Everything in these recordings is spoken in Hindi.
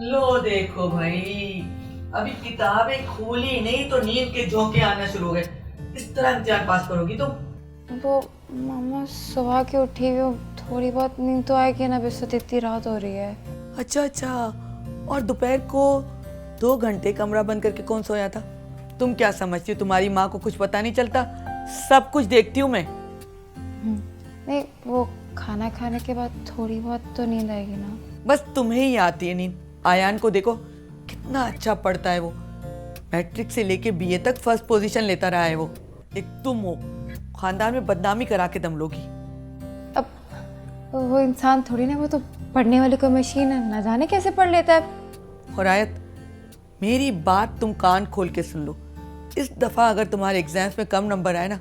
लो देखो भाई, अभी किताबें खोली नहीं तो नींद के झोंके आना शुरू हो गए। इस तरह इम्तिहान पास करोगी तुम? वो मामा सुबह के उठी हुई हूँ, थोड़ी बहुत नींद तो आएगी ना, बिस्तर इतनी रात हो रही है। अच्छा अच्छा, और दोपहर को 2 घंटे कमरा बंद करके कौन सोया था? तुम क्या समझती हो तुम्हारी माँ को कुछ पता नहीं चलता? सब कुछ देखती हूँ मैं। नहीं, वो खाना खाने के बाद थोड़ी बहुत तो नींद आएगी ना। बस तुम्हें ही आती है नींद। आयान को देखो कितना अच्छा पढ़ता है वो, मैट्रिक से लेके बीए तक फर्स्ट पोजीशन लेता रहा है वो। एक तुम हो, खानदान में बदनामी करा के दम लोगी। अब वो इंसान थोड़ी ना, वो तो पढ़ने वाली कोई मशीन है, ना जाने कैसे पढ़ लेता है। और आयत, मेरी बात तुम कान खोल के सुन लो। इस दफा अगर तुम्हारे एग्जाम्स में कम नंबर आए ना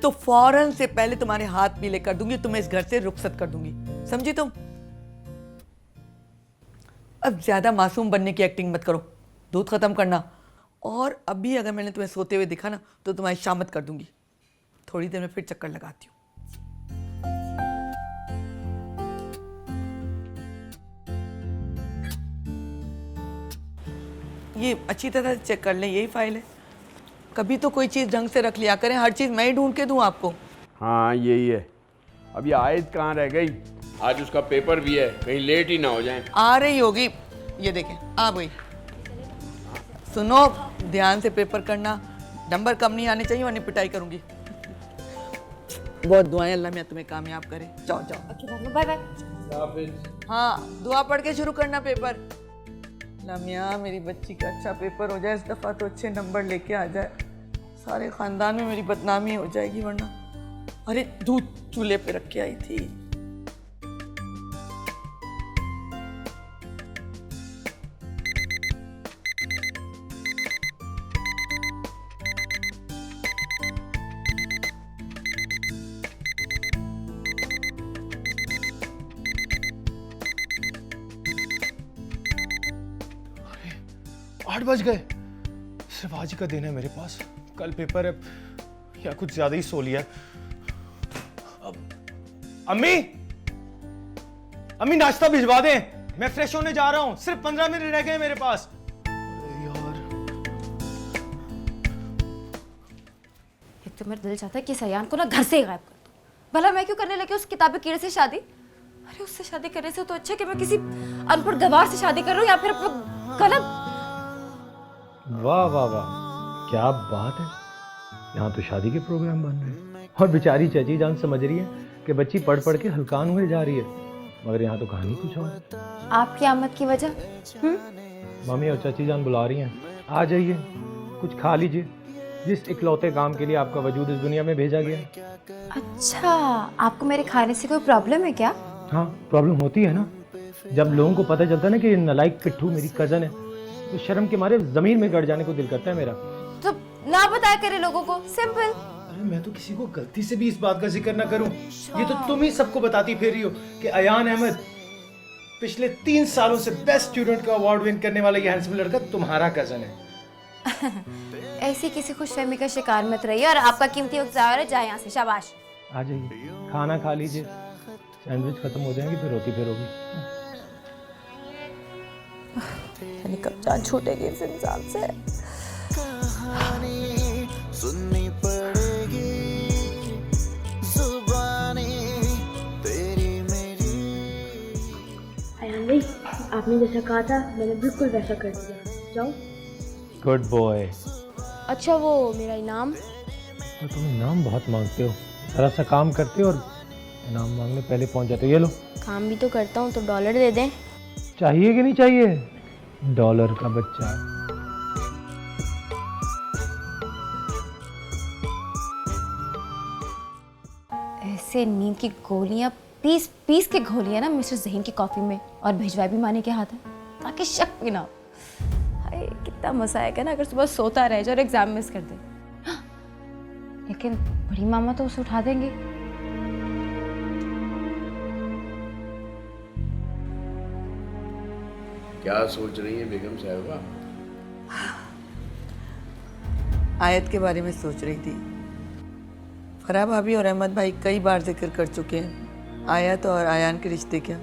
तो फौरन से पहले तुम्हारे हाथ पीले कर दूंगी, तुम्हें इस घर से रुखसत कर दूंगी, समझी तुम? अब ज्यादा मासूम बनने की एक्टिंग मत करो, दूध खत्म करना। और अभी अगर मैंने तुम्हें सोते हुए दिखा ना तो तुम्हारी शामत कर दूंगी। थोड़ी देर में फिर चक्कर लगाती हूँ। ये अच्छी तरह से चेक कर लें, यही फाइल है। कभी तो कोई चीज़ ढंग से रख लिया करें, हर चीज़ मैं ही ढूंढ के दूं आपको। हाँ यही है। अब ये आयत कहाँ रह गई? आज उसका पेपर भी है, कहीं लेट ही ना हो जाए। आ रही होगी, ये देखें आ गई। सुनो, ध्यान से पेपर करना, नंबर कम नहीं आने चाहिए वरना पिटाई करूंगी। बहुत दुआएं, अल्लाह मियां तुम्हें कामयाब करे। जाओ जाओ, बाय बाय। हाँ दुआ पढ़ के शुरू करना पेपर। अल्लाह मियां मेरी बच्ची का अच्छा पेपर हो जाए इस दफ़ा, तो अच्छे नंबर लेके आ जाए। सारे ख़ानदान में मेरी बदनामी हो जाएगी वरना। अरे दूध चूल्हे पे रख के आई थी। आठ बज गए। सिर्फ आज ही का दिन है मेरे पास, कल पेपर है या कुछ ज्यादा ही सो लिया है। अम्मी, अम्मी नाश्ता भिजवा दें, मैं फ्रेश होने जा रहा हूं, सिर्फ 15 मिनट रह गए मेरे पास। यार, एक तो मेरा दिल चाहता है कि इस अयान को ना घर से ही गायब कर दूं। भला मैं क्यों करने लगी उस किताबी कीड़े से शादी? अरे उससे शादी करने से तो अच्छा है कि मैं किसी अनपढ़ गवार से शादी कर रहा हूं या फिर अपना गलत। वाह वाह वाह, क्या बात है। यहाँ तो शादी के प्रोग्राम बन रहे हैं और बेचारी चाची जान समझ रही है कि बच्ची पढ़ पढ़ के हल्कान हुए जा रही है, मगर यहाँ तो कहानी कुछ और है। आपकी आमद की वजह? मम्मी और चाची जान बुला रही हैं, आ जाइए, कुछ खा लीजिए। जिस इकलौते काम के लिए आपका वजूद इस दुनिया में भेजा गया। अच्छा, आपको मेरे खाने से कोई प्रॉब्लम है क्या? हाँ, प्रॉब्लम होती है ना, जब लोगों को पता चलता है ना कि नलायक पिट्ठू मेरी कजन है, तो शर्म के मारे जमीन में गड़ जाने को दिल करता है मेरा। तो ना बताया करे लोगों को, सिंपल। अरे मैं तो किसी को गलती से भी इस बात का जिक्र ना करूं, ये तो तुम ही सबको बताती फिर रही हो कि अयान अहमद पिछले 3 सालों से बेस्ट स्टूडेंट का अवार्ड विन करने वाला ये हैंडसम लड़का तुम्हारा कजन है। ऐसी किसी खुशफहमी का शिकार मत रहिए और आपका कीमती वक्त ज़ाया है, जाए यहाँ से। शाबाश। आ जाइए, खाना खा लीजिए, सैंडविच खत्म हो जाएंगे फिर रोती फिरोगी। कब जान छूटेगी इस इंसान से। सुननी पड़ेगी जुबानी तेरी मेरी। अयान भाई, आपने जैसा कहा था मैंने बिल्कुल वैसा कर दिया। जाओ। Good boy. अच्छा, वो मेरा इनाम? तो तुम इनाम बहुत मांगते हो, जरा सा काम करते हो और इनाम मांगने पहले पहुंच जाते हो। ये लो। काम भी तो करता हूँ, तो डॉलर दे दें। चाहिए कि नहीं चाहिए? डॉलर का बच्चा। ऐसे नींद की गोलियां पीस पीस के घोलियां ना मिस्टर ज़हीन की कॉफी में और भिजवाई भी माने के हाथ है, ताकि शक भी ना हो। हाय कितना मजा आएगा ना अगर सुबह सोता रह जाए और एग्जाम मिस कर दे। हाँ, लेकिन बड़ी मामा तो उसे उठा देंगी। क्या सोच रही है बेगम साहिबा? आयत के बारे में सोच रही थी। फराह भाभी और अहमद भाई कई बार जिक्र कर चुके हैं आयत और आयान के रिश्ते का।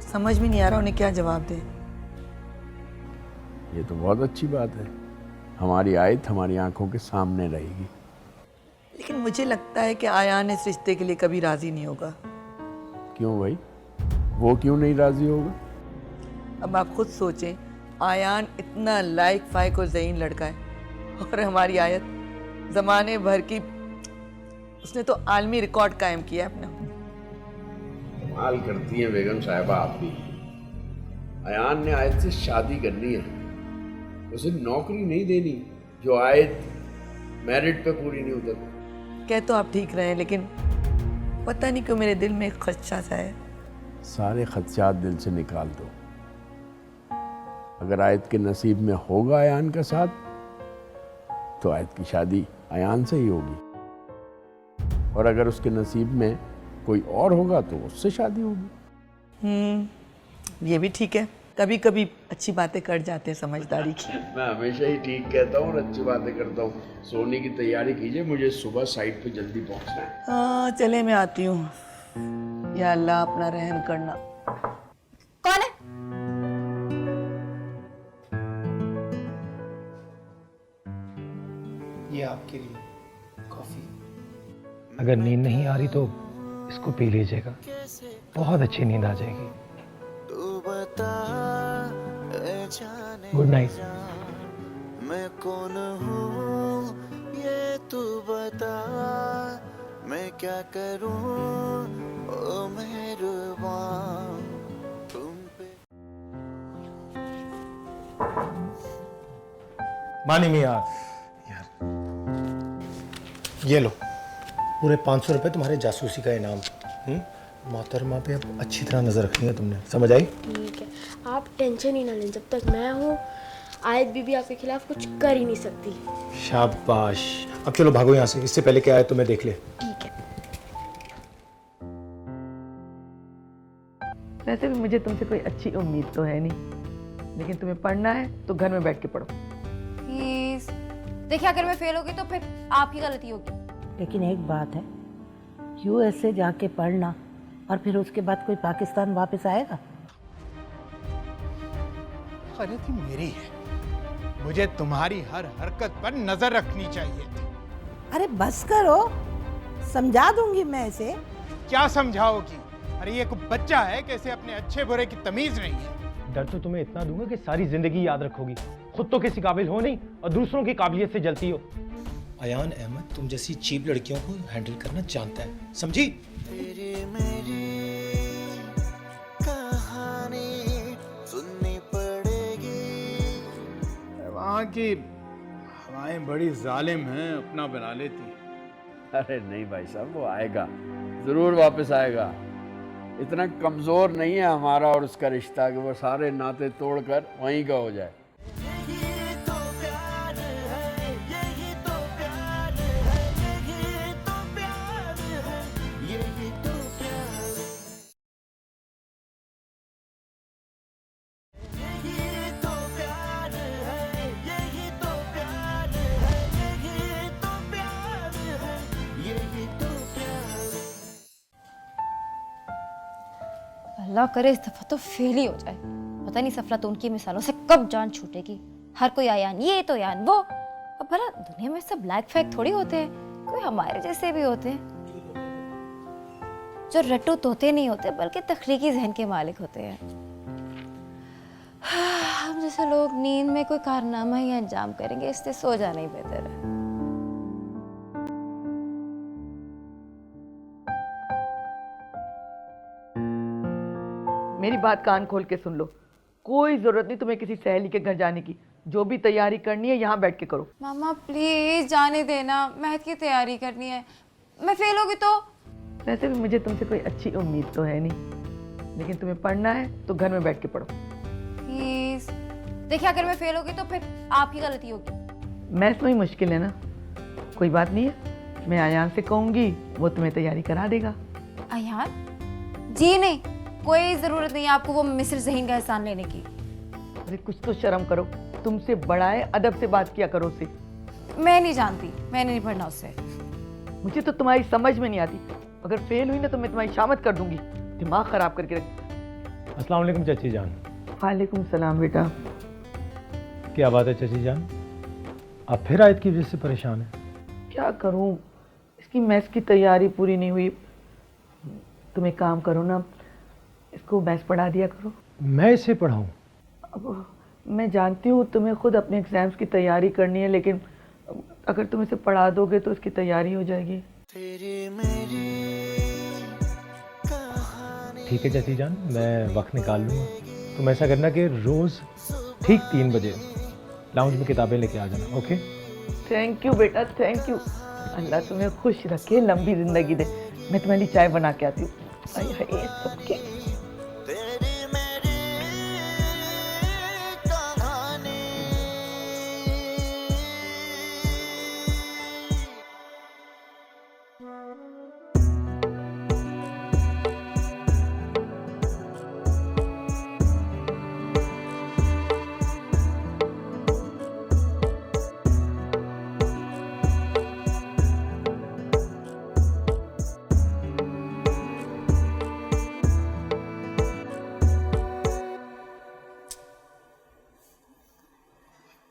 समझ में नहीं आ रहा उन्हें क्या जवाब दें। ये तो बहुत अच्छी बात है। हमारी आयत हमारी आंखों के सामने रहेगी। लेकिन मुझे लगता है कि आयान इस रिश्ते के लिए कभी राजी नहीं होगा। क्यों भाई, वो क्यों नहीं राजी होगा? अब आप खुद सोचें, आयान इतना लाइक फाइक और ज़हीन लड़का है और हमारी आयत ज़माने भर की, उसने तो आलमी रिकॉर्ड कायम किया है अपना। कमाल करती हैं बेगम साहिबा आप भी। आयान ने आयत से शादी करनी है, उसे नौकरी नहीं देनी जो आयत मेरिट पे पूरी नहीं उतरती। कह तो आप ठीक रहे हैं, लेकिन पता नहीं क्यों मेरे दिल में एक खदशा सा है। सारे खदशात दिल से निकाल दो। अगर आयत के नसीब में होगा आयान का साथ, तो आयत की शादी आयान से ही होगी, और अगर उसके नसीब में कोई और होगा तो उससे शादी होगी। ये भी ठीक है। कभी कभी अच्छी बातें कर जाते हैं समझदारी की। मैं हमेशा ही ठीक कहता हूँ और अच्छी बातें करता हूँ। सोने की तैयारी कीजिए, मुझे सुबह साइट पे जल्दी पहुँचना है। हाँ चले, मैं आती हूँ। या अल्लाह अपना रहम करना। कौन है? ये आपके लिए कॉफी। अगर नींद नहीं आ रही तो इसको पी लीजिएगा, बहुत अच्छी नींद आ जाएगी। तू बता ए जाने गुड नाइट। मैं कौन हूँ ये तू बता, मैं क्या करूँ ओ मेहरबान तुम पे। मानी मियाँ यार, ये लो पूरे 500 रुपए तुम्हारे जासूसी का इनाम। मोहतरमा पे अब अच्छी तरह नजर रखनी है तुमने, समझ आई? ठीक है, आप टेंशन ही ना लें। जब तक मैं हूँ, आयत बीबी आपके खिलाफ कुछ कर ही नहीं सकती। शाबाश। अब चलो भागो यहाँ से, इससे पहले क्या आए तुम्हें देख ले। ठीक है। वैसे भी मुझे तुमसे कोई अच्छी उम्मीद तो है नहीं, लेकिन तुम्हें पढ़ना है तो घर में बैठ के पढ़ो। प्लीज देखिए, अगर मैं फेल होगी तो फिर आपकी गलती होगी। लेकिन एक बात है, यूएसए जाके पढ़ना और फिर उसके बाद कोई पाकिस्तान वापस आएगा? गलती मेरी है, मुझे तुम्हारी हर हरकत पर नजर रखनी चाहिए थी। अरे बस करो, समझा दूंगी मैं इसे। क्या समझाओगी? अरे ये कोई बच्चा है कि इसे अपने अच्छे बुरे की तमीज नहीं है। डर तो तुम्हें इतना दूंगा कि सारी जिंदगी याद रखोगी। खुद तो किसी काबिल हो नहीं और दूसरों की काबिलियत से जलती हो। अयान अहमद तुम जैसी चीप लड़कियों को हैंडल करना जानता है, समझी? तेरी मेरी कहानी सुननी पड़ेगी। वहाँ की हवाएं बड़ी जालिम हैं, अपना बना लेती। अरे नहीं भाई साहब, वो आएगा, जरूर वापस आएगा। इतना कमजोर नहीं है हमारा और उसका रिश्ता कि वो सारे नाते तोड़कर वहीं का हो जाए। यही तो प्यार है, यही तो प्यार है, यही तो प्यार है, यही तो प्यार है। यही तो प्यार है, यही तो प्यार है, यही तो प्यार है, यही तो प्यार है। अल्लाह करे इस दफा तो फेल ही हो जाए। पता नहीं सफला तो उनकी मिसालों से कब जान छूटेगी। हर कोई आयान ये तो यान वो। अब भला दुनिया में सब ब्लैक फैक थोड़ी होते हैं, कोई हमारे जैसे भी होते हैं जो रट्टू तोते नहीं होते बल्कि तख्लीकी जहन के मालिक होते हैं। हम जैसे लोग नींद में कोई कारनामा ही अंजाम करेंगे, इससे सो जाना ही बेहतर है। मेरी बात कान खोल के सुन लो, कोई जरूरत नहीं तुम्हें किसी सहेली के घर जाने की। जो भी तैयारी करनी है यहाँ बैठ के करो। मामा प्लीज जाने देना, महक की तैयारी करनी है। मैं फेल होगी तो? वैसे भी मुझे तुमसे कोई अच्छी उम्मीद तो है नहीं, लेकिन तुम्हें पढ़ना है तो घर में बैठ के पढ़ो। प्लीज देखिए, अगर मैं फेल होगी तो फिर आपकी गलती होगी। मैथ्स में ही मुश्किल है ना, कोई बात नहीं है, मैं आयान से कहूँगी, वो तुम्हें तैयारी करा देगा। आयान? जी नहीं, कोई जरूरत नहीं है आपको वो मिस्र ज़हीन का एहसान लेने की। अरे कुछ तो शर्म करो, तुमसे बड़ा है, अदब से बात किया करो उससे। मैं नहीं जानती, मैंने नहीं पढ़ना उससे। मुझे तो तुम्हारी समझ में नहीं आती। अगर फेल हुई ना तो मैं तुम्हारी शामत कर दूंगी, दिमाग खराब करके रख। अस्सलाम वालेकुम चाची जान। वालेकुम सलाम बेटा। क्या बात है चाची जान, आप फिर आयत की वजह से परेशान हैं? क्या करूं, इसकी मैथ्स की तैयारी पूरी नहीं हुई। तुम एक काम करो ना, इसको मैथ्स पढ़ा दिया करो। मैं इसे पढ़ाऊं? अब मैं जानती हूँ तुम्हें खुद अपने एग्जाम्स की तैयारी करनी है, लेकिन अगर तुम इसे पढ़ा दोगे तो इसकी तैयारी हो जाएगी। ठीक है चाची जान, मैं वक्त निकाल लूँगा। तुम ऐसा करना कि रोज़ ठीक 3 बजे लाउंज में किताबें लेके आ जाना। ओके? थैंक यू बेटा, थैंक यू। अल्लाह तुम्हें खुश रखे, लंबी ज़िंदगी दे। मैं तुम्हारे लिए चाय बना के आती हूँ। हाय हाय सबके।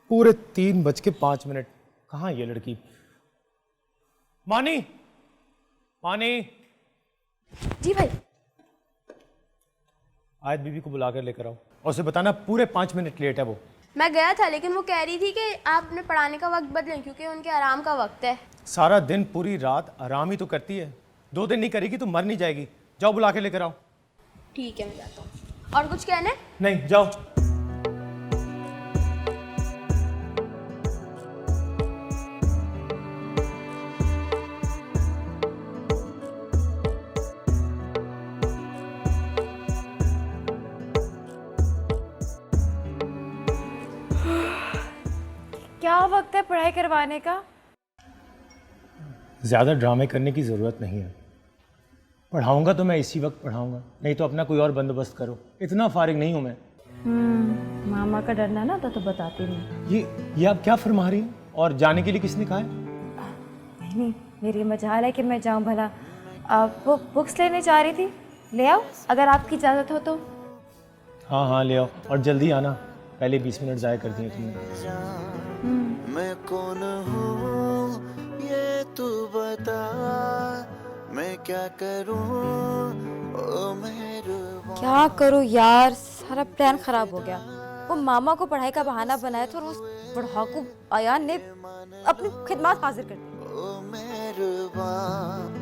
पूरे 3:05। कहाँ ये लड़की? मानी, मानी। जी भाई। आयत बीबी को बुला कर लेकर आओ और उसे बताना पूरे 5 मिनट लेट है वो। मैं गया था, लेकिन वो कह रही थी कि आप अपने पढ़ाने का वक्त बदलें क्योंकि उनके आराम का वक्त है। सारा दिन पूरी रात आराम ही तो करती है, 2 दिन नहीं करेगी तो मर नहीं जाएगी। जाओ बुला के लेकर आओ। ठीक है, मैं जाता हूँ। और कुछ कहना है? नहीं, जाओ। क्या वक्त है पढ़ाई करवाने का? ज़्यादा ड्रामे करने की ज़रूरत नहीं है। पढ़ाऊंगा तो मैं इसी वक्त पढ़ाऊंगा, नहीं तो अपना कोई और बंदोबस्त करो। इतना फारिग नहीं हूँ मैं। मामा का डरना ना तो बताती नहीं। ये आप क्या फरमा रही हैं? और जाने के लिए किसने कहा है? नहीं, मेरी मजाल है कि मैं जाऊं भला। वो बुक्स लेने जा रही थी, ले आओ अगर आपकी इजाज़त हो तो। हाँ हाँ ले आओ, और जल्दी आना, पहले 20 मिनट ज़ाया कर दिए तुमने। मैं कौन हूँ ये तू बता, मैं क्या करूँ ओ मेहरबान। क्या करूँ यार, सारा प्लान खराब हो गया। वो मामा को पढ़ाई का बहाना बनाया था और उस बुढ़ाकू अयान ने अपनी खिदमत हाजिर कर दी। ओ मेहरबान,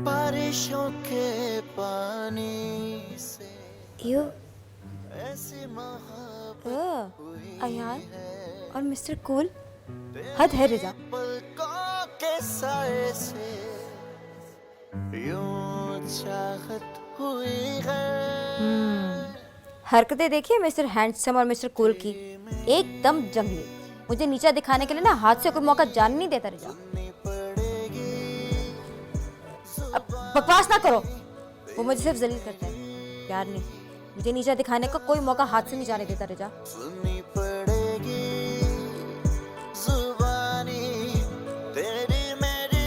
बारिशों के पानी से यो ऐसी अयान और मिस्टर कूल, हद है रिजा। पलकों के साए से यूं चाहत हुई है। हरकतें देखिए मिस्टर हैंडसम और मिस्टर कूल की, एकदम जंगली। मुझे नीचा दिखाने के लिए ना हाथ से कोई मौका जाने नहीं देता रिजा। अब बकवास ना करो, वो मुझे सिर्फ जलील करता है, प्यार नहीं। मुझे नीचा दिखाने का कोई मौका हाथ से नहीं जाने देता रिजा। सुननी पड़ेगी जुबानी तेरी मेरी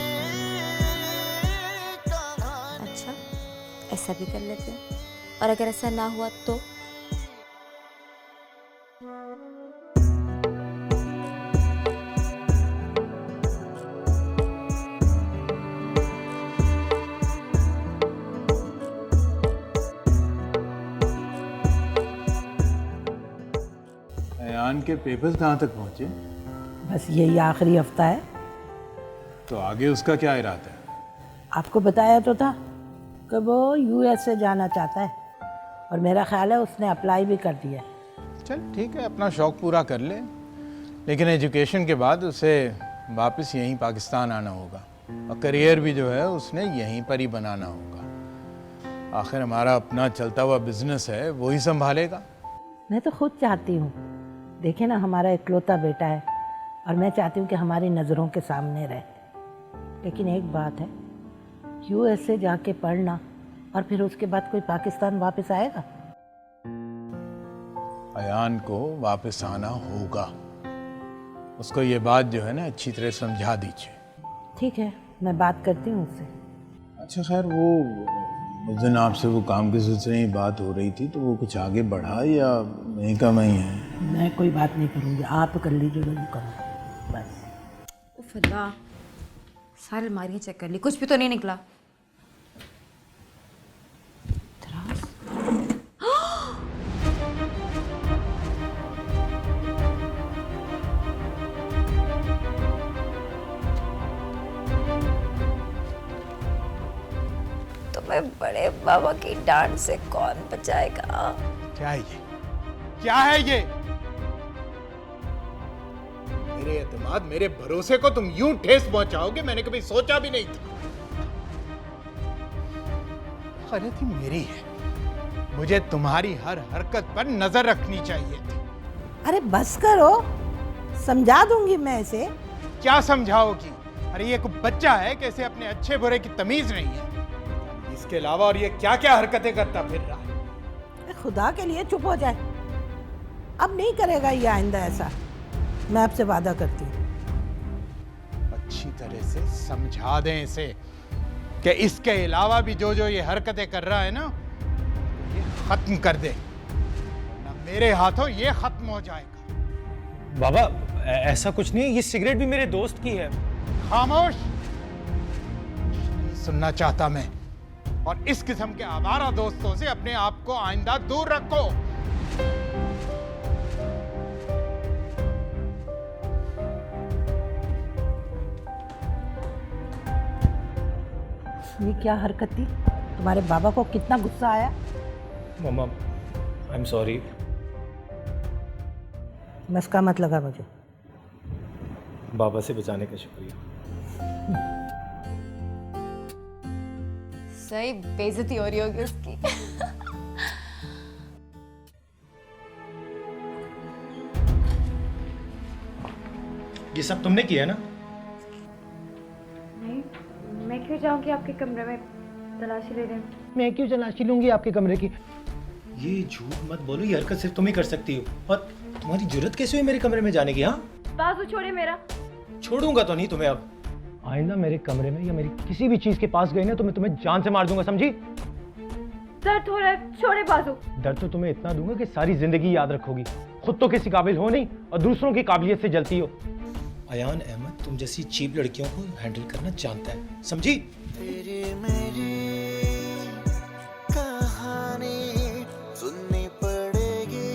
कहानी। अच्छा, ऐसा भी कर लेते हैं, और अगर ऐसा ना हुआ तो? अयान के पेपर्स कहाँ तक पहुँचे? बस यही आखिरी हफ्ता है। तो आगे उसका क्या इरादा है? आपको बताया तो था कि वो यूएसए जाना चाहता है, और मेरा ख्याल है उसने अप्लाई भी कर दिया है। चल ठीक है, अपना शौक़ पूरा कर ले, लेकिन एजुकेशन के बाद उसे वापस यहीं पाकिस्तान आना होगा, और करियर भी जो है उसने यहीं पर ही बनाना होगा। आखिर हमारा अपना चलता हुआ बिजनेस है, वो ही संभालेगा। मैं तो खुद चाहती हूँ, देखिए ना, हमारा इकलौता बेटा है और मैं चाहती हूँ कि हमारी नज़रों के सामने रहे। लेकिन एक बात है, यूएसए जाके पढ़ना और फिर उसके बाद कोई पाकिस्तान वापस आएगा? अयान को वापस आना होगा, उसको ये बात जो है ना अच्छी तरह समझा दीजिए। ठीक है, मैं बात करती हूँ उससे। अच्छा खैर, वो उस दिन आपसे वो काम के सिलसिले में बात हो रही थी, तो वो कुछ आगे बढ़ा या वहीं का वहीं है? मैं कोई बात नहीं करूँगी, आप कर लीजिए जो करो बस। उफ अल्लाह, सारी अलमारियाँ चेक कर ली, कुछ भी तो नहीं निकला। तुम्हें बड़े बाबा की डांट से कौन बचाएगा? क्या है ये? क्या है ये? मेरे एतमाद, मेरे भरोसे को तुम यूं ठेस पहुंचाओगे, मैंने कभी सोचा भी नहीं था। गलती मेरी है, मुझे तुम्हारी हर हरकत पर नजर रखनी चाहिए थी। अरे बस करो, समझा दूंगी मैं इसे। क्या समझाओगी? अरे ये कोई बच्चा है कि इसे अपने अच्छे बुरे की तमीज नहीं है। इसके अलावा और ये क्या क्या हरकतें करता फिर रहा है। खुदा के लिए चुप हो जाए, अब नहीं करेगा ये आइंदा ऐसा, मैं आपसे वादा करती हूँ। अच्छी तरह से समझा दें इसे कि इसके अलावा भी जो जो ये हरकतें कर रहा है ना, ये खत्म कर दे, वरना मेरे हाथों ये खत्म हो जाएगा। बाबा ऐसा कुछ नहीं है, ये सिगरेट भी मेरे दोस्त की है। खामोश, नहीं सुनना चाहता मैं। और इस किस्म के आवारा दोस्तों से अपने आप को आइंदा दूर रखो। ये क्या हरकत थी? तुम्हारे बाबा को कितना गुस्सा आया? मम्मा आई एम सॉरी। बस का मत लगा मुझे। बाबा से बचाने का शुक्रिया। सही बेइज्जती हो रही होगी उसकी। ये सब तुमने किया ना? नहीं, मैं क्यों जाऊंगी आपके कमरे में तलाशी लेने? मैं क्यों तलाशी लूंगी आपके कमरे की? ये झूठ मत बोलो, ये हरकत सिर्फ तुम ही कर सकती हो। और तुम्हारी जरूरत कैसे हुई मेरे कमरे में जाने की? हाँ, बाजू छोड़े मेरा। छोड़ूंगा तो नहीं तुम्हें अब। आइंदा मेरे कमरे में या मेरी किसी भी चीज के पास गई ना तो मैं तुम्हें जान से मार दूंगा, समझी? दर्द हो रहा है, छोड़े बाजू। डर तो तुम्हें इतना दूंगा कि सारी जिंदगी याद रखोगी। खुद तो किसी काबिल हो नहीं और दूसरों की काबिलियत से जलती हो। अयान अहमद तुम जैसी चीप लड़कियों को हैंडल करना जानता है, समझी? तेरी मेरी कहानी सुननी पड़ेगी,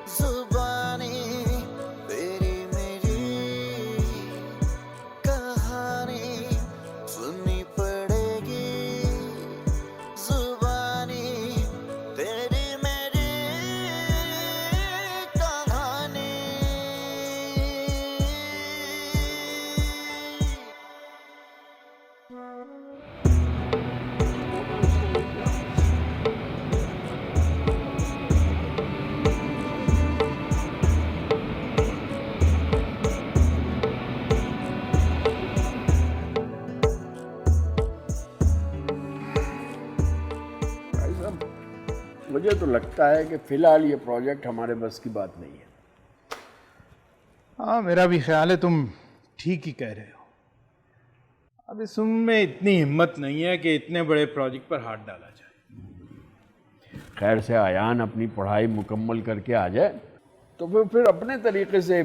जुबानी तेरी मेरी कहानी सुननी पड़ेगी, जुबानी तेरी मेरी कहानी। भाई साहब, मुझे तो लगता है कि फिलहाल ये प्रोजेक्ट हमारे बस की बात नहीं है। हाँ, मेरा भी ख्याल है, तुम ठीक ही कह रहे हो। अब इस उम्र में इतनी हिम्मत नहीं है कि इतने बड़े प्रोजेक्ट पर हाथ डाला जाए। खैर से आयान अपनी पढ़ाई मुकम्मल करके आ जाए तो फिर अपने तरीके से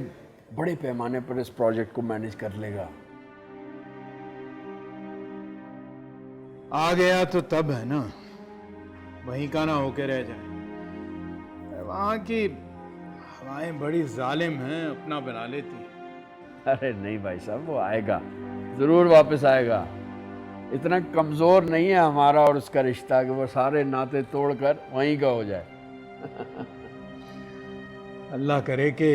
बड़े पैमाने पर इस प्रोजेक्ट को मैनेज कर लेगा। आ गया तो तब है ना, वहीं का ना होके रह जाए। वहाँ की हवाएं बड़ी जालिम हैं, अपना बना लेती हैं। अरे नहीं भाई साहब, वो आएगा, ज़रूर वापस आएगा। इतना कमज़ोर नहीं है हमारा और उसका रिश्ता कि वो सारे नाते तोड़कर वहीं का हो जाए। अल्लाह करे कि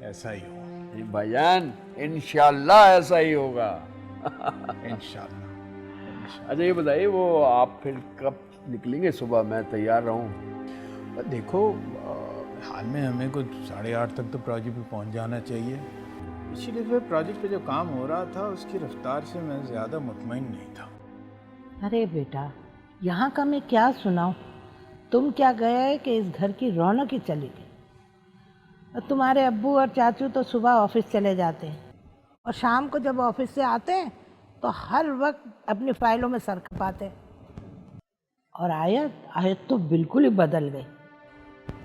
ऐसा ही हो। जी भाईजान, इंशाल्लाह ऐसा ही होगा। इंशाल्लाह। अच्छा ये बताइए, वो आप फिर कब निकलेंगे? सुबह मैं तैयार रहूँ? देखो, हाल में हमें कुछ 8:30 तक तो प्रोजेक्ट पे पहुंच जाना चाहिए। पिछले दफे प्रोजेक्ट पे जो काम हो रहा था उसकी रफ्तार से मैं ज़्यादा मुतमईन नहीं था। अरे बेटा, यहाँ का मैं क्या सुनाऊँ? तुम क्या गए कि इस घर की रौनक ही चली गई। और तुम्हारे अब्बू और चाचू तो सुबह ऑफिस चले जाते हैं और शाम को जब ऑफिस से आते हैं तो हर वक्त अपनी फाइलों में सर खपाते हैं। और आयत आयत तो बिल्कुल ही बदल गई,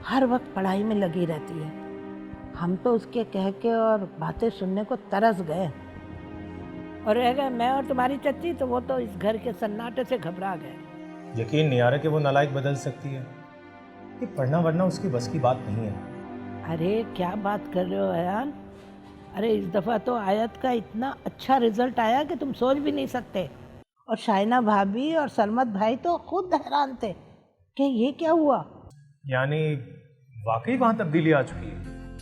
हर वक्त पढ़ाई में लगी रहती है। हम तो उसके कह के और बातें सुनने को तरस गए। और रह गए मैं और तुम्हारी चच्ची, तो वो तो इस घर के सन्नाटे से घबरा गए। यकीन नहीं आ रहा कि वो नालायक बदल सकती है। ये पढ़ना वढ़ना उसकी बस की बात नहीं है। अरे क्या बात कर रहे हो अयान? अरे इस दफ़ा तो आयत का इतना अच्छा रिजल्ट आया कि तुम सोच भी नहीं सकते। और शाइना भाभी और सरमत भाई तो खुद हैरान थे कि ये क्या हुआ। यानी वाकई वहाँ तब्दीली आ चुकी है?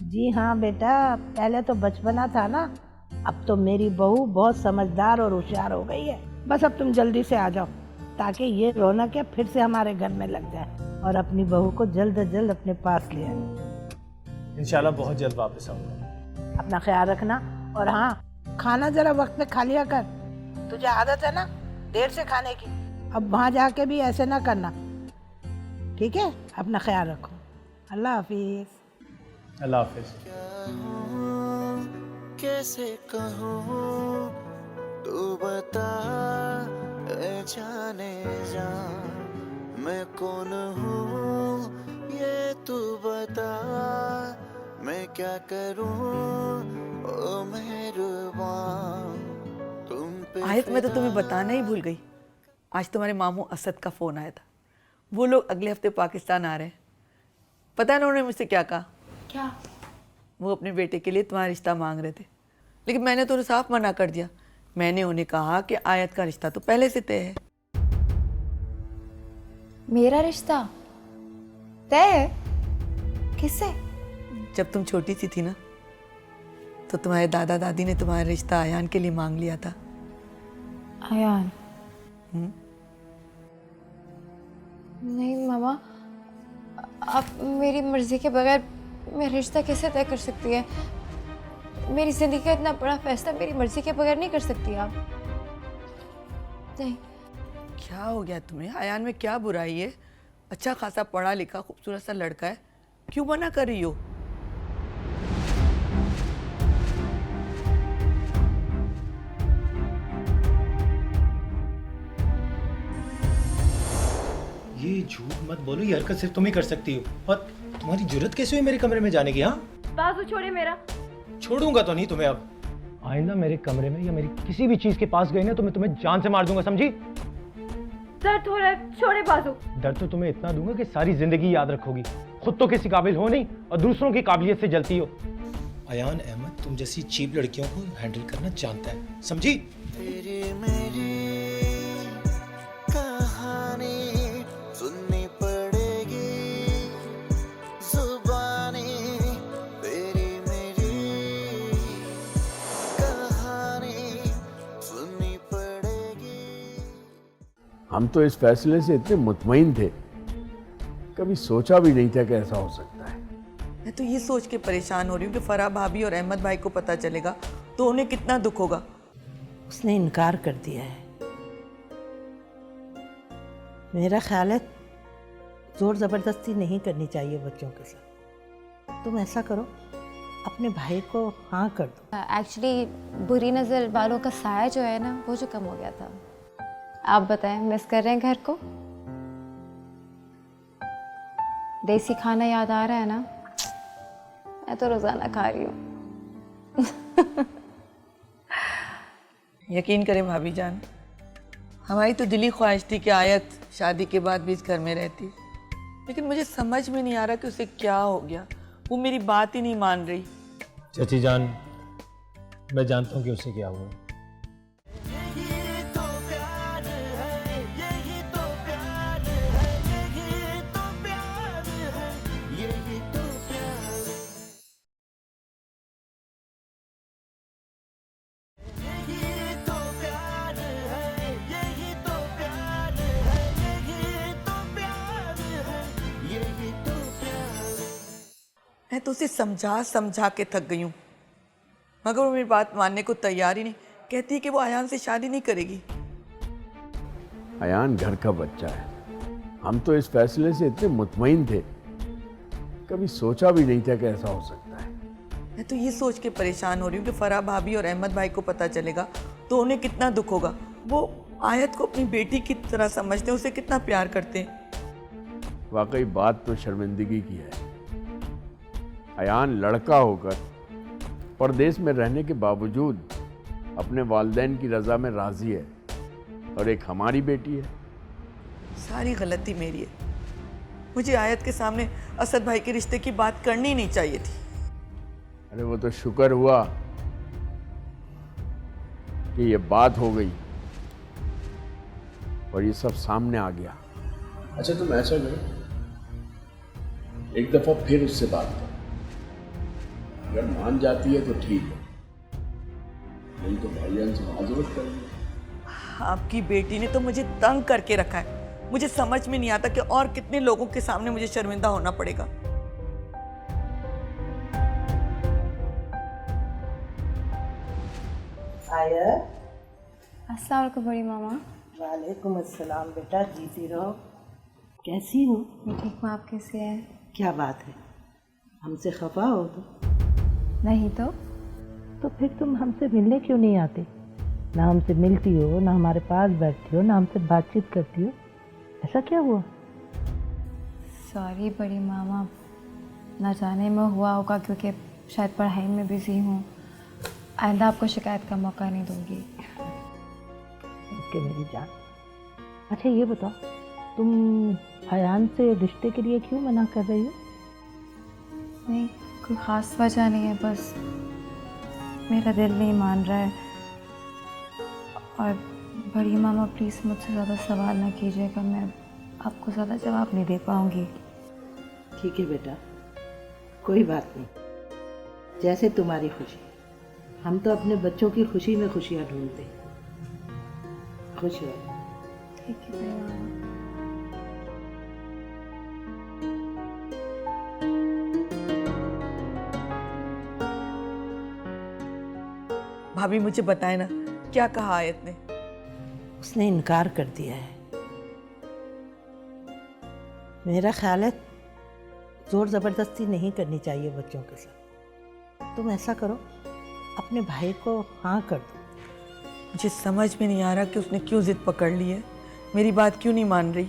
जी हाँ बेटा, पहले तो बचपना था ना, अब तो मेरी बहू बहुत समझदार और होशियार हो गई है। बस अब तुम जल्दी से आ जाओ ताकि ये रौनक है फिर से हमारे घर में लग जाए और अपनी बहू को जल्द से जल्द अपने पास ले आए। इंशाल्लाह बहुत जल्द वापस आऊँगा। अपना ख्याल रखना। और हाँ, खाना जरा वक्त पे खा लिया कर। तुझे आदत है ना देर से खाने की, अब वहाँ जाके भी ऐसे ना करना, ठीक है? अपना ख्याल रखो। अल्लाह हाफिज़। अल्लाह हाफिज़। कैसे कहूँ तू बता ए जाने जा, मैं कौन हूँ ये तू बता, मैं क्या करूँ ओ मेहरबान तुम पे। आयत मैं तो तुम्हें बताना ही भूल गई, आज तुम्हारे मामू असद का फ़ोन आया था। वो लोग अगले हफ्ते पाकिस्तान आ रहे हैं। पता है ना उन्होंने मुझसे क्या कहा? क्या? वो अपने बेटे के लिए तुम्हारा रिश्ता मांग रहे थे, लेकिन मैंने तो उन्हें साफ मना कर दिया। मैंने उन्हें कहा कि आयत का रिश्ता तो पहले से तय है। मेरा रिश्ता तय है? किससे? जब तुम छोटी सी थी ना, तो तुम्हारे दादा दादी ने तुम्हारा रिश्ता आयान के लिए मांग लिया था। आयान? नहीं मामा, आप मेरी मर्जी के बगैर मेरा रिश्ता कैसे तय कर सकती है? मेरी जिंदगी का इतना बड़ा फैसला मेरी मर्जी के बगैर नहीं कर सकती आप। नहीं। क्या हो गया तुम्हें? आयान में क्या बुराई है? अच्छा खासा पढ़ा लिखा खूबसूरत सा लड़का है, क्यों मना कर रही हो? ये झूठ मत बोलो, ये हरकत सिर्फ तुम ही कर सकती हो। और तुम्हारी जरूरत कैसे हुई मेरे कमरे में जाने की? हाँ, बाजू छोड़े मेरा। छोड़ूंगा तो नहीं तुम्हें। अब आइंदा मेरे कमरे में या मेरी किसी भी चीज के पास गई ना तो मैं तुम्हें जान से मार दूंगा, समझी? दर्द हो रहा है, छोड़े बाजू। डर तो तुम्हें इतना दूंगा कि सारी जिंदगी याद रखोगी। खुद तो किसी काबिल हो नहीं और दूसरों की काबिलियत से जलती हो। अयान अहमद तुम जैसी चीप लड़कियों को हैंडल करना जानता है, समझी? तेरी मेरी कहानी सुननी पड़ेगी, जुबानी तेरी मेरी कहानी सुननी पड़ेगी। हम तो इस फैसले से इतने मुतमईन थे, कभी सोचा भी नहीं था कि ऐसा हो सकता है। मैं तो ये सोच के परेशान हो रही हूँ कि फराह भाभी और अहमद भाई को पता चलेगा तो उन्हें कितना दुख होगा। उसने इनकार कर दिया है। मेरा ख्याल है जोर ज़बरदस्ती नहीं करनी चाहिए बच्चों के साथ। तुम ऐसा करो, अपने भाई को हाँ कर दो। एक्चुअली बुरी नज़र वालों का साया जो है ना, वो जो कम हो गया था। आप बताएं, मिस कर रहे हैं घर को? देसी खाना याद आ रहा है ना? मैं तो रोज़ाना खा रही हूँ। यकीन करें भाभी जान, हमारी तो दिली ख्वाहिश थी कि आयत शादी के बाद भी इस घर में रहती, लेकिन मुझे समझ में नहीं आ रहा कि उसे क्या हो गया। वो मेरी बात ही नहीं मान रही। चाची जान, मैं जानता हूँ कि उसे क्या हुआ। यही तो प्यार है, यही तो प्यार है, यही तो प्यार है, यही तो प्यार है। यही तो प्यार है, यही तो प्यार है, यही तो प्यार है, यही तो प्यार है। मैं तो उसे समझा समझा के थक गई हूँ, मगर वो मेरी बात मानने को तैयार ही नहीं। कहती है कि वो आयान से शादी नहीं करेगी। अयान घर का बच्चा है, हम तो इस फैसले से इतने मुतमईन थे, कभी सोचा भी नहीं था कि ऐसा हो सकता है। मैं तो ये सोच के परेशान हो रही हूँ कि फराह भाभी और अहमद भाई को पता चलेगा तो उन्हें कितना दुख होगा। वो आयत को अपनी बेटी की तरह समझते हैं, उसे कितना प्यार करते हैं। वाकई बात तो शर्मिंदगी की है। अयान लड़का होकर परदेश में रहने के बावजूद अपने वालिदैन की रज़ा में राज़ी है, और एक हमारी बेटी है। सारी गलती मेरी है। मुझे आयत के सामने असद भाई के रिश्ते की बात करनी नहीं चाहिए थी। अरे वो तो शुक्र हुआ कि ये बात हो गई और ये सब सामने आ गया। अच्छा तुम ऐसा करो, एक दफा फिर उससे बात करो। अगर मान जाती है तो ठीक है, नहीं तो भाईजान से माजरत करेंगे। आपकी बेटी ने तो मुझे तंग करके रखा है। मुझे समझ में नहीं आता कि और कितने लोगों के सामने मुझे शर्मिंदा होना पड़ेगा। आयत, अस्सलाम वालेकुम बड़ी मामा। वालेकुम अस्सलाम बेटा, जीती रहो। कैसी हो? मैं ठीक हूँ, आप कैसे हैं? क्या बात है, हमसे खफा हो तो? नहीं तो फिर तुम हमसे मिलने क्यों नहीं आते? ना हमसे मिलती हो, ना हमारे पास बैठती हो, ना हमसे बातचीत करती हो। ऐसा क्या हुआ? सॉरी बड़ी मामा, ना जाने में हुआ होगा क्योंकि शायद पढ़ाई में बिजी हूँ। आइंदा आपको शिकायत का मौका नहीं दूंगी। ओके मेरी जान। अच्छा ये बताओ, तुम अयान से रिश्ते के लिए क्यों मना कर रही हो? नहीं, कोई ख़ास वजह नहीं है, बस मेरा दिल नहीं मान रहा है। और बड़ी मामा प्लीज़ मुझसे ज़्यादा सवाल ना कीजिएगा, मैं आपको ज़्यादा जवाब नहीं दे पाऊँगी। ठीक है बेटा, कोई बात नहीं, जैसे तुम्हारी खुशी। हम तो अपने बच्चों की खुशी में खुशियाँ ढूंढते। खुश रहो। ठीक है बड़ी मामा। भाभी मुझे बताए ना, क्या कहा आयत ने? उसने इनकार कर दिया है। मेरा ख्याल है जोर ज़बरदस्ती नहीं करनी चाहिए बच्चों के साथ। तुम ऐसा करो, अपने भाई को हाँ कर दो। मुझे समझ में नहीं आ रहा कि उसने क्यों जिद पकड़ ली है, मेरी बात क्यों नहीं मान रही।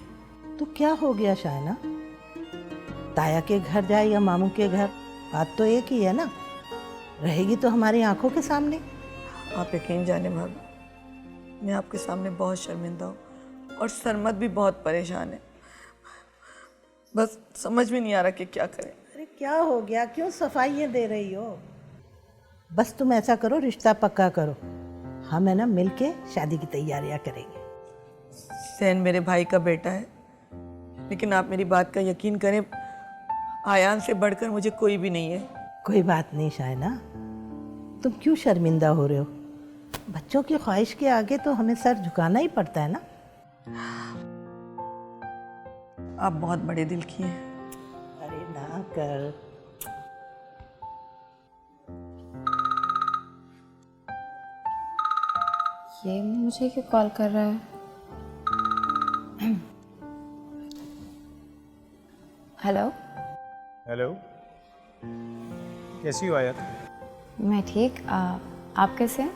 तो क्या हो गया शायना? ताया के घर जाए या मामू के घर, बात तो एक ही है ना। रहेगी तो हमारी आंखों के सामने। आप यकीन जाने भाभी, मैं आपके सामने बहुत शर्मिंदा हूँ और सरमद भी बहुत परेशान है। बस समझ में नहीं आ रहा कि क्या करें। अरे क्या हो गया, क्यों सफाइयाँ दे रही हो? बस तुम ऐसा करो, रिश्ता पक्का करो। हम है ना मिलके शादी की तैयारियां करेंगे। सैन मेरे भाई का बेटा है, लेकिन आप मेरी बात का यकीन करें, आयान से बढ़कर मुझे कोई भी नहीं है। कोई बात नहीं शायना, तुम क्यों शर्मिंदा हो रहे हो? बच्चों की ख्वाहिश के आगे तो हमें सर झुकाना ही पड़ता है ना। आप बहुत बड़े दिल की हैं। अरे ना कर। ये मुझे क्यों कॉल कर रहा है? हेलो। हेलो, कैसी हो आयत? मैं ठीक, आप कैसे हैं?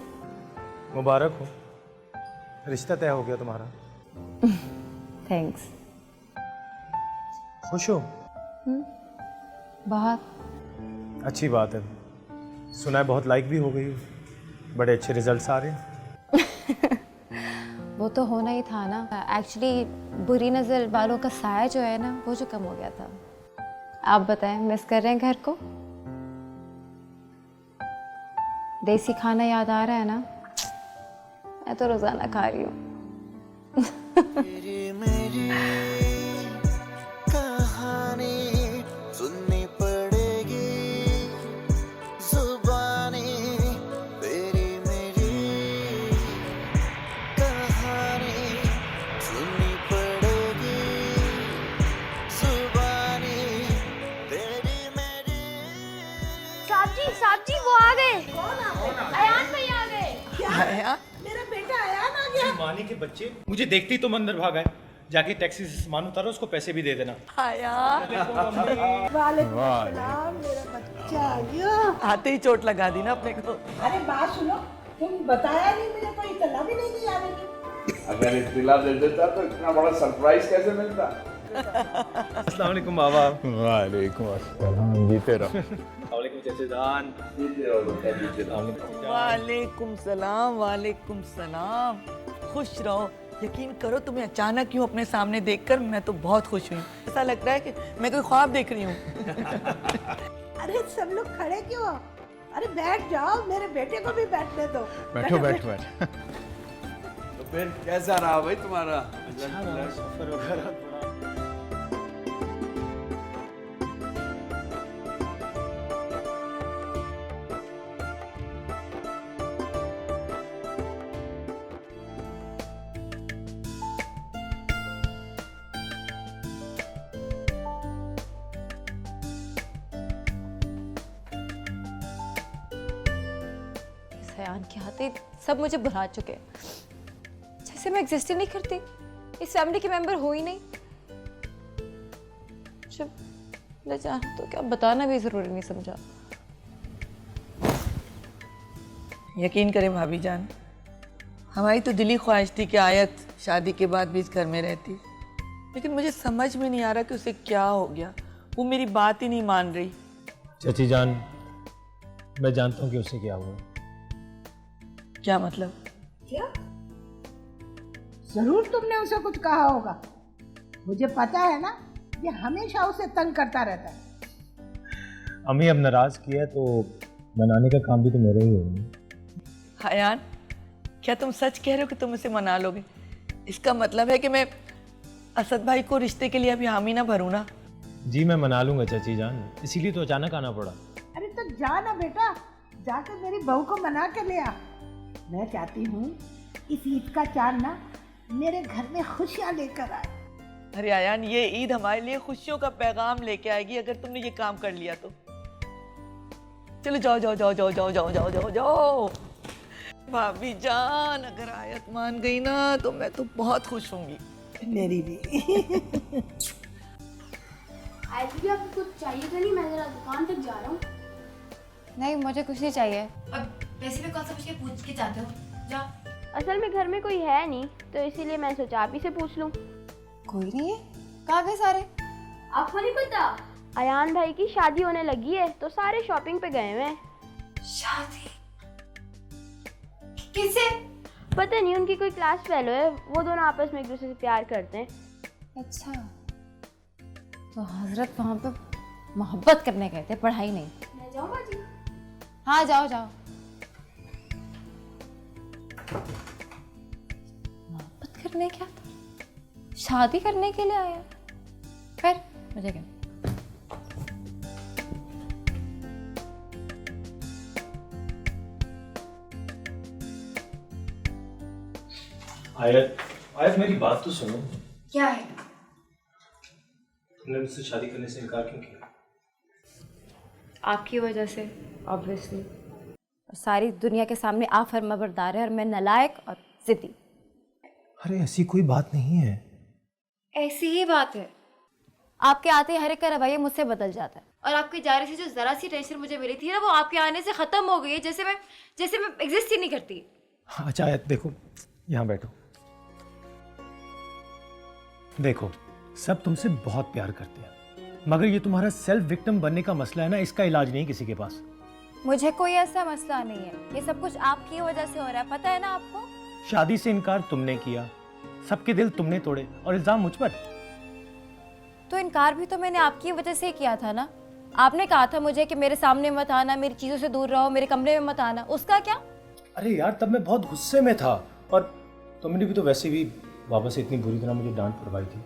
मुबारक हो, रिश्ता तय हो गया तुम्हारा। थैंक्स। खुश हो? बहुत। अच्छी बात है, सुना है बहुत लाइक भी हो गई हो, बड़े अच्छे रिजल्ट्स आ रहे हैं। वो तो होना ही था ना। एक्चुअली बुरी नज़र वालों का साया जो है ना, वो जो कम हो गया था। आप बताएं, मिस कर रहे हैं घर को? देसी खाना याद आ रहा है ना? मैं तो रोज़ाना खा रही हूँ। तेरी मेरी कहानी सुननी पड़ेगी, जुबानी तेरी मेरी कहानी सुननी पड़ेगी, जुबानी तेरी मेरी। साहब जी वो आ गए। अयान भैया आ गए। आया? मानी के बच्चे मुझे देखते ही तुम अंदर भाग आए। जाके टैक्सी से सामान उतारो, उसको पैसे भी दे देना। आया? वालेकुम सलाम, मेरा बच्चा आ गया। आते ही चोट लगा दी ना अपने को। अरे बात सुनो, तुम बताया नहीं मुझे, तो इतना भी नहीं दिया मैंने। अगर इत्तिला दे देता तो इतना बड़ा सरप्राइज कैसे मिलता? अस्सलाम वालेकुम बाबा। वालेकुम अस्सलाम, जीते रहो। वालेकुम चाचा जान। वालेकुम सलाम, वालेकुम सलाम। खुश रहो। यकीन करो तुम्हें अचानक क्यों अपने सामने देखकर मैं तो बहुत खुश हुई। ऐसा लग रहा है कि मैं कोई ख्वाब देख रही हूँ। अरे सब लोग खड़े क्यों हो? अरे बैठ जाओ, मेरे बेटे को भी बैठने दो। बैठो बैठो बैठो। तो फिर कैसा रहा भाई तुम्हारा? सफर वगैरह थोड़ा सयान के आते सब मुझे भुला चुके हैं, जैसे मैं एग्जिस्ट ही नहीं करती, इस फैमिली के मेंबर हो ही नहीं। जब न जाना तो क्या बताना भी जरूरी नहीं समझा। यकीन करें भाभी जान, हमारी तो दिली ख्वाहिश थी कि आयत शादी के बाद भी इस घर में रहती, लेकिन मुझे समझ में नहीं आ रहा कि उसे क्या हो गया। वो मेरी बात ही नहीं मान रही। चाची जान, मैं जानता हूँ कि उसे क्या हुआ। क्या मतलब? क्या? जरूर तुमने उसे कुछ कहा होगा। मुझे पता है ना, ये हमेशा उसे तंग करता रहता है। अम्मी अब नाराज किया है तो मनाने का काम भी तो मेरा ही होगा। अयान, क्या तुम सच कह रहे हो कि तुम उसे मना लोगे? इसका मतलब है कि मैं असद भाई को रिश्ते के लिए अभी हामी ना भरूँ ना? जी मैं मना लूंगा चाची जान, इसीलिए तो अचानक आना पड़ा। अरे तो जा ना बेटा, जाकर मेरी बहू को मना के ले आ। मैं चाहती हूँ इस ईद का चांद ना मेरे घर में खुशियाँ लेकर आए। अरे अयान, ये ईद हमारे लिए खुशियों का पैगाम लेके आएगी अगर तुमने ये काम कर लिया तो। चलो जाओ जाओ जाओ जाओ जाओ जाओ जाओ जाओ जाओ। भाभी जान, अगर आयत मान गई ना तो मैं तो बहुत खुश होंगी। मेरी भी। आयत भी आपको कुछ चाहिए तो नहीं? मैं जरा दुकान तक जा रहा हूँ। नहीं, मुझे कुछ नहीं चाहिए। अब वैसे भी कौन सा पूछ के चाहते हो? जा। असल में घर में कोई है नहीं, तो इसीलिए मैं सोचा आप ही से पूछ लूँ। कोई नहीं है? कहाँ गए सारे? आपको नहीं पता? अयान भाई की शादी होने लगी है तो सारे शॉपिंग पे गए हुए हैं। शादी? किससे? पता नहीं, उनकी कोई क्लास फेलो है, वो दोनों आपस में एक दूसरे से प्यार करते हैं। अच्छा, तो हजरत वहाँ पे मोहब्बत करने गए थे, पढ़ाई नहीं। मैं जाऊँ बाजी? हाँ जाओ जाओ। मोहब्बत करने क्या था? शादी करने के लिए आया। फिर मुझे क्या? आयत, आयत मेरी बात तो सुनो। क्या है? तुमने मुझसे शादी करने से इनकार क्यों किया? आपकी वजह से, ऑब्वियसली। सारी दुनिया के सामने आप फर्माबरदार है और मैं नालायक और जिद्दी। अरे ऐसी कोई बात नहीं है। ऐसी ही बात है। आपके आते ही हर एक का रवैया मुझसे बदल जाता है, और आपके जाने से जो जरा सी टेंशन मुझे मिली थी ना, वो आपके आने से खत्म हो गई है, जैसे मैं एग्जिस्ट ही नहीं करती। अच्छा आयत देखो, यहाँ बैठो। देखो, सब तुमसे बहुत प्यार करते हैं, मगर ये तुम्हारा सेल्फ विक्टिम बनने का मसला है ना, इसका इलाज नहीं किसी के पास। मुझे कोई ऐसा मसला नहीं है, ये सब कुछ आपकी वजह से हो रहा है, पता है ना आपको? शादी से इनकार तुमने किया, सबके दिल तुमने तोड़े, और इल्जाम मुझ पर। तो इनकार भी तो मैंने आपकी वजह से ही किया था ना। आपने कहा था मुझे कि मेरे सामने मत आना, मेरी चीजों से दूर रहो, मेरे कमरे में मत आना। उसका क्या? अरे यार, तब मैं बहुत गुस्से में था, और तुमने भी तो वैसे भी वापस से इतनी बुरी तरह मुझे डांट पड़वाई थी।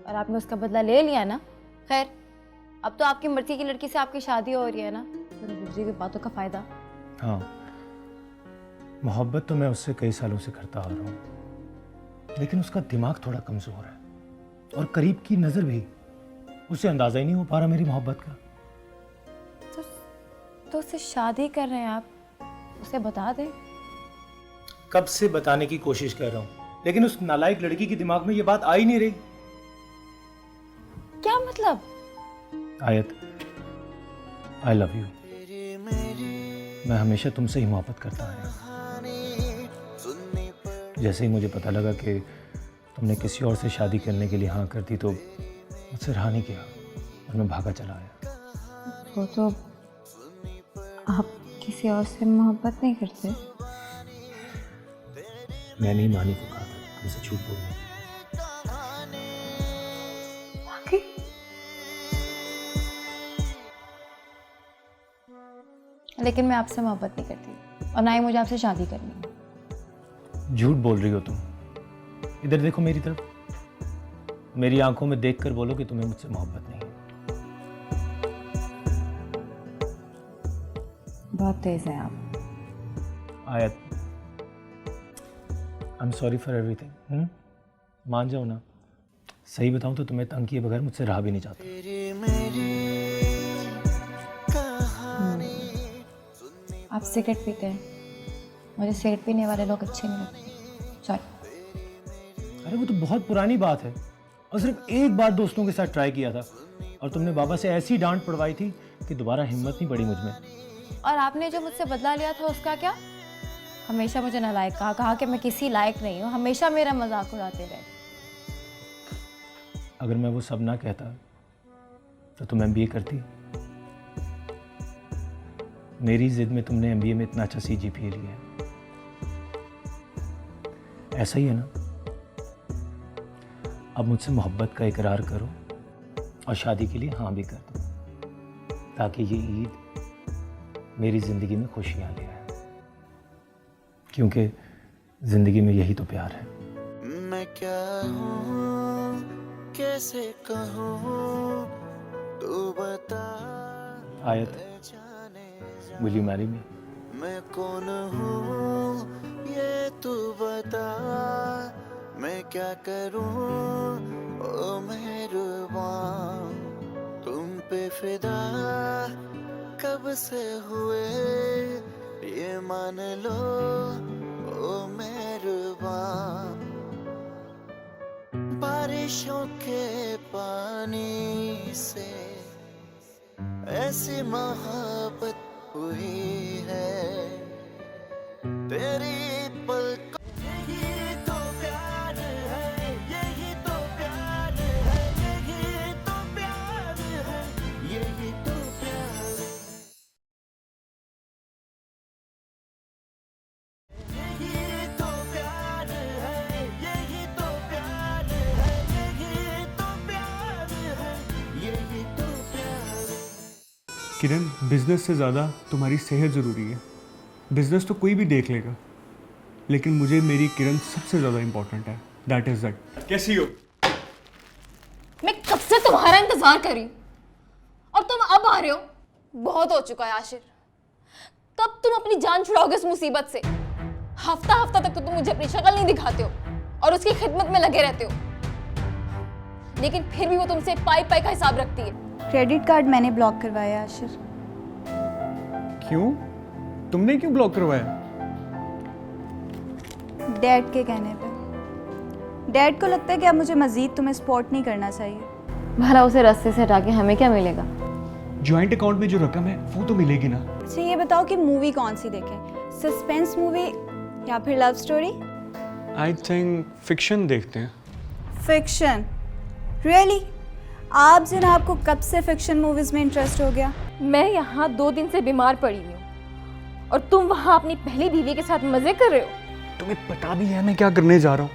और आपने उसका बदला ले लिया ना। खैर, अब तो आपकी मर्जी की लड़की से आपकी शादी हो रही है ना, तो दूसरी की बातों का फायदा। हाँ, मोहब्बत तो मैं उससे कई सालों से करता आ रहा हूँ, लेकिन उसका दिमाग थोड़ा कमजोर है, और करीब की नजर भी, उसे अंदाजा ही नहीं हो पा रहा मेरी मोहब्बत का। तो उससे शादी कर रहे हैं आप, उसे बता दें। कब से बताने की कोशिश कर रहा हूँ, लेकिन उस नालायक लड़की के दिमाग में ये बात आ ही नहीं रही। क्या मतलब? आयत, आई लव यू। मैं हमेशा तुमसे ही मोहब्बत करता आया। जैसे ही मुझे पता लगा कि तुमने किसी और से शादी करने के लिए हाँ कर दी तो मुझसे रहा नहीं किया और मैं भागा चला आया। वो तो आप किसी और से मोहब्बत नहीं करते? मैंने ही मानी को कहा था तुमसे झूठ बोलने। लेकिन मैं आपसे मोहब्बत नहीं करती और ना ही मुझे आपसे शादी करनी है। झूठ बोल रही हो तुम। इधर देखो मेरी तरफ, मेरी आंखों में देखकर बोलो कि तुम्हें मुझसे मोहब्बत नहीं है। बहुत तेज हैं आप। आयत, I am sorry for everything. मान जाओ ना। सही बताऊं तो तुम्हें तंग किए बगैर मुझसे रहा भी नहीं जाता। आप सिगरेट पीते हैं, मुझे सिगरेट पीने वाले लोग अच्छे नहीं लगते। सॉरी। अरे वो तो बहुत पुरानी बात है और सिर्फ एक बार दोस्तों के साथ ट्राई किया था और तुमने बाबा से ऐसी डांट पड़वाई थी कि दोबारा हिम्मत नहीं पड़ी मुझ में। और आपने जो मुझसे बदला लिया था उसका क्या? हमेशा मुझे नालायक कहा कि मैं किसी लायक नहीं हूँ, हमेशा मेरा मजाक उड़ाते रहे। अगर मैं वो सब ना कहता तो तुम MBA करती। मेरी जिद में तुमने MBA में इतना अच्छा CGPA लिया है। ऐसा ही है ना? अब मुझसे मोहब्बत का इकरार करो और शादी के लिए हाँ भी कर दो ताकि ये ईद मेरी ज़िंदगी में खुशियाँ ले आए, क्योंकि ज़िंदगी में यही तो प्यार है। मैं क्या हूँ कैसे कहूँ तू बता। आयत, will you marry me? मैं कौन हूँ ये तू बता। मैं क्या करूँ ओ मेहरबान, तुम पे फिदा कब से हुए ये मान लो ओ मेहरबान। बारिशों के पानी से ऐसी मोहब्बत हुई है तेरी पलकों। यही तो प्यार है, यही तो प्यार है, यही तो प्यार है, यही तो प्यार है, यही तो प्यार है, यही तो प्यार है, यही तो प्यार है, यही तो प्यार है। किरण, बिजनेस से ज़्यादा तुम्हारी सेहत ज़रूरी है। बिजनेस तो कोई भी देख लेगा, लेकिन मुझे मेरी किरण सबसे ज़्यादा इम्पोर्टेंट है। That is that. कैसी हो? मैं कब से तुम्हारा इंतजार कर रही हूँ और तुम अब आ रहे हो। बहुत हो चुका है आशिर। कब तुम अपनी जान छुड़ाओगे इस मुसीबत से? हफ्ता हफ्ता तक तो तुम मुझे अपनी शक्ल नहीं दिखाते हो और उसकी खिदमत में लगे रहते हो, लेकिन फिर भी वो तुमसे पाई पाई का हिसाब रखती है। क्रेडिट कार्ड मैंने ब्लॉक करवाया आशिर। क्यों? तुमने क्यों ब्लॉक करवाया? डैड के कहने पे। डैड को लगता है कि अब मुझे मजीद तुम्हें सपोर्ट नहीं करना चाहिए। भला उसे रास्ते से हटा के हमें क्या मिलेगा? जॉइंट अकाउंट में जो रकम है वो तो मिलेगी ना। अच्छा ये बताओ कि मूवी कौन सी देखें, सस्पेंस मूवी या फिर love story? I think fiction देखते हैं। फिक्शन? रियली? आप जनाब को कब से फिक्शन मूवीज में इंटरेस्ट हो गया? मैं यहाँ 2 दिन से बीमार पड़ी हुई हूँ और तुम वहाँ अपनी पहली बीवी के साथ मजे कर रहे हो। तुम्हें पता भी है मैं क्या करने जा रहा हूँ?